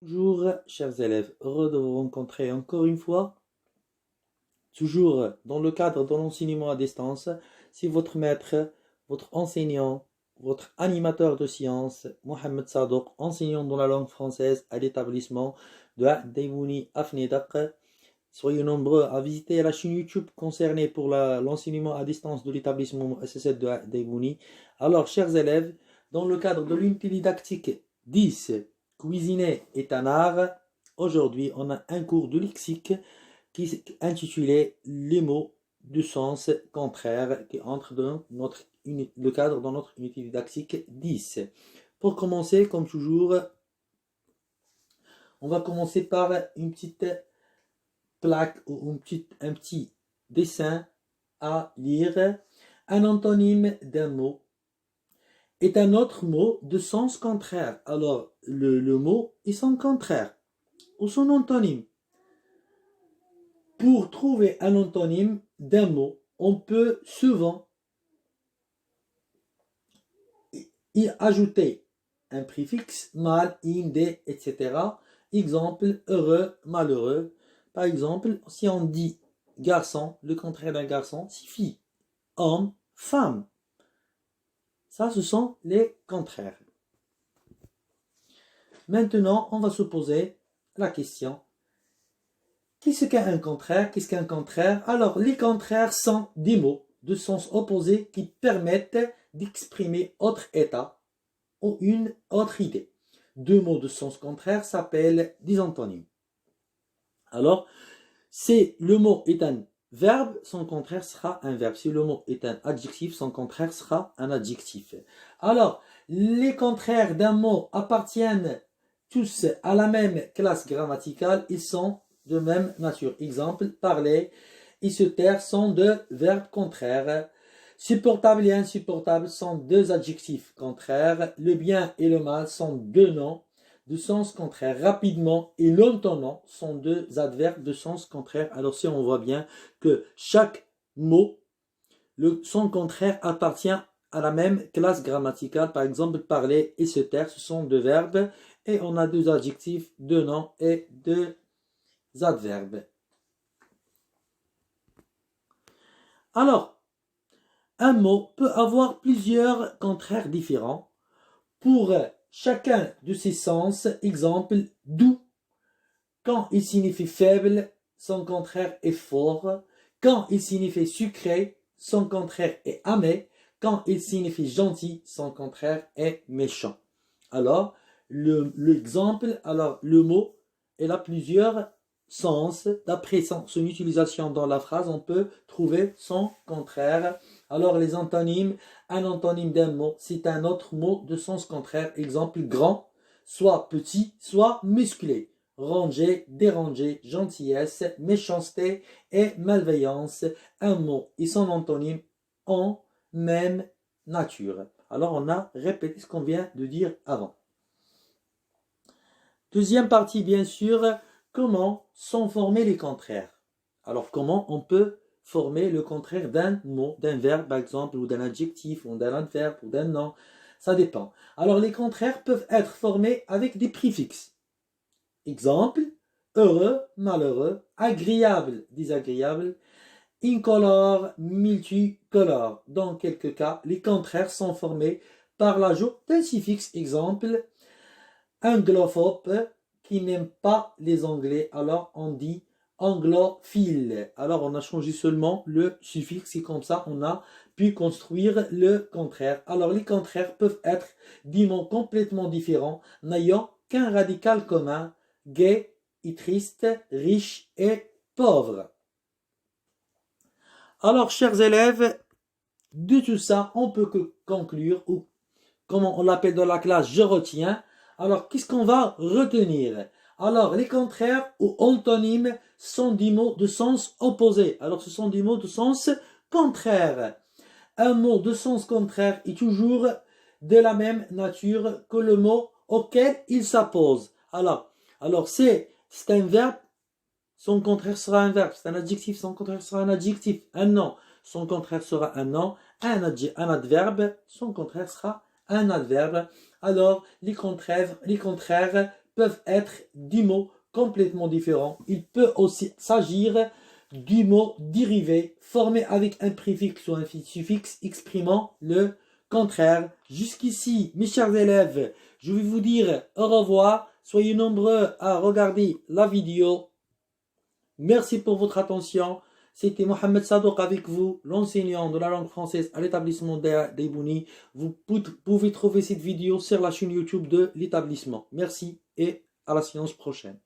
Bonjour, chers élèves, heureux de vous rencontrer encore une fois, toujours dans le cadre de l'enseignement à distance. Si votre maître, votre enseignant, votre animateur de sciences, Mohamed Sadouk, enseignant dans la langue française à l'établissement de Daibouni Afnidak. Soyez nombreux à visiter la chaîne YouTube concernée pour l'enseignement à distance de l'établissement SSL de Daibouni. Alors, chers élèves, dans le cadre de l'unité didactique 10, cuisiner est un art, aujourd'hui on a un cours de lexique qui est intitulé Les mots de sens contraire qui entre dans le cadre dans notre unité didactique 10. Pour commencer, comme toujours, on va commencer par une petite plaque ou un petit dessin à lire. Un antonyme d'un mot est un autre mot de sens contraire. Alors, le mot et son contraire ou son antonyme. Pour trouver un antonyme d'un mot, on peut souvent y ajouter un préfixe, mal, in, des, etc. Exemple, heureux, malheureux. Par exemple, si on dit garçon, le contraire d'un garçon, c'est fille. Homme, femme. Ça, ce sont les contraires. Maintenant, on va se poser la question. Qu'est-ce qu'un contraire? Qu'est-ce qu'un contraire? Alors, les contraires sont des mots de sens opposé qui permettent d'exprimer autre état ou une autre idée. Deux mots de sens contraire s'appellent des antonymes. Alors, si le mot est un verbe, son contraire sera un verbe. Si le mot est un adjectif, son contraire sera un adjectif. Alors, les contraires d'un mot appartiennent tous à la même classe grammaticale. Ils sont de même nature. Exemple, parler et se taire sont deux verbes contraires. Supportable et insupportable sont deux adjectifs contraires. Le bien et le mal sont deux noms de sens contraire. Rapidement et longtemps sont deux adverbes de sens contraire. Alors si on voit bien que chaque mot, son contraire appartient à la même classe grammaticale. Par exemple, parler et se taire, ce sont deux verbes. Et on a deux adjectifs, deux noms et deux adverbes. Alors, un mot peut avoir plusieurs contraires différents. Pour chacun de ces sens, exemple, doux. Quand il signifie faible, son contraire est fort. Quand il signifie sucré, son contraire est amer. Quand il signifie gentil, son contraire est méchant. Alors, l'exemple, alors le mot, il a plusieurs sens. D'après son utilisation dans la phrase, on peut trouver son contraire. Alors, les antonymes, un antonyme d'un mot, c'est un autre mot de sens contraire. Exemple, grand, soit petit, soit musclé. Ranger, déranger, gentillesse, méchanceté et malveillance. Un mot et son antonyme ont même nature. Alors, on a répété ce qu'on vient de dire avant. Deuxième partie, bien sûr, comment sont formés les contraires? Alors, comment on peut former le contraire d'un mot, d'un verbe, par exemple, ou d'un adjectif, ou d'un adverbe, ou d'un nom? Ça dépend. Alors, les contraires peuvent être formés avec des préfixes. Exemple, heureux, malheureux, agréable, désagréable, incolore, multicolore. Dans quelques cas, les contraires sont formés par l'ajout d'un suffixe. Exemple, anglophobe qui n'aime pas les Anglais, alors on dit anglophile. Alors on a changé seulement le suffixe et comme ça on a pu construire le contraire. Alors les contraires peuvent être des mots complètement différents, n'ayant qu'un radical commun, gai et triste, riche et pauvre. Alors chers élèves, de tout ça on peut conclure, ou comme on l'appelle dans la classe, je retiens. Alors, qu'est-ce qu'on va retenir? Alors, les contraires ou antonymes sont des mots de sens opposé. Alors, ce sont des mots de sens contraire. Un mot de sens contraire est toujours de la même nature que le mot auquel il s'oppose. Alors c'est un verbe, son contraire sera un verbe. C'est un adjectif, son contraire sera un adjectif. Un nom, son contraire sera un nom. Un adverbe, son contraire sera un adverbe. Alors, les contraires peuvent être des mots complètement différents. Il peut aussi s'agir du mot dérivé formé avec un préfixe ou un suffixe exprimant le contraire. Jusqu'ici, mes chers élèves, je vais vous dire au revoir. Soyez nombreux à regarder la vidéo. Merci pour votre attention. C'était Mohamed Sadouk avec vous, l'enseignant de la langue française à l'établissement d'Ebouni. Vous pouvez trouver cette vidéo sur la chaîne YouTube de l'établissement. Merci et à la séance prochaine.